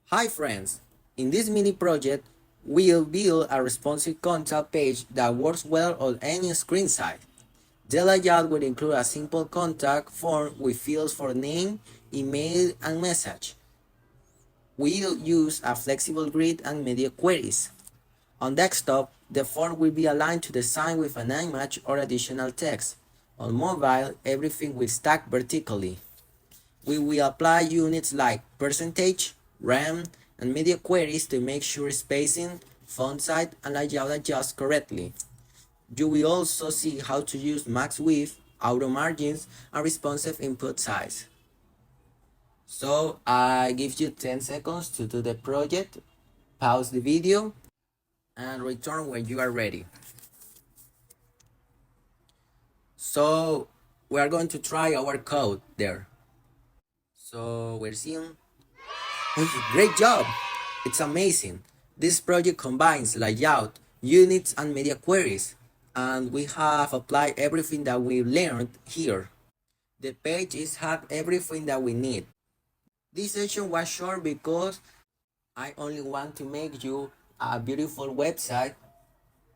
Hi friends! In this mini project, we'll build a responsive contact page that works well on any screen size. The layout will include a simple contact form with fields for name, email, and message. We'll use a flexible grid and media queries. On desktop, the form will be aligned to the sign with an image or additional text. On mobile, everything will stack vertically. We will apply units like percentage, RAM, and media queries to make sure spacing, font size, and layout adjust correctly. You will also see how to use max width, auto margins, and responsive input size. So I give you 10 seconds to do the project, pause the video, and return when you are ready. So we are going to try our code there. So we're seeing. Great job! It's amazing. This project combines layout, units, and media queries, and we have applied everything that we learned here. The pages have everything that we need. This session was short because I only want to make you a beautiful website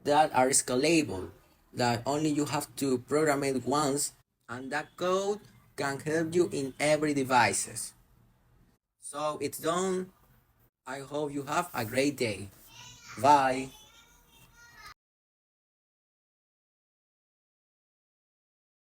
that are scalable, that only you have to program it once, and that code can help you in every devices. So it's done. I hope you have a great day. Bye.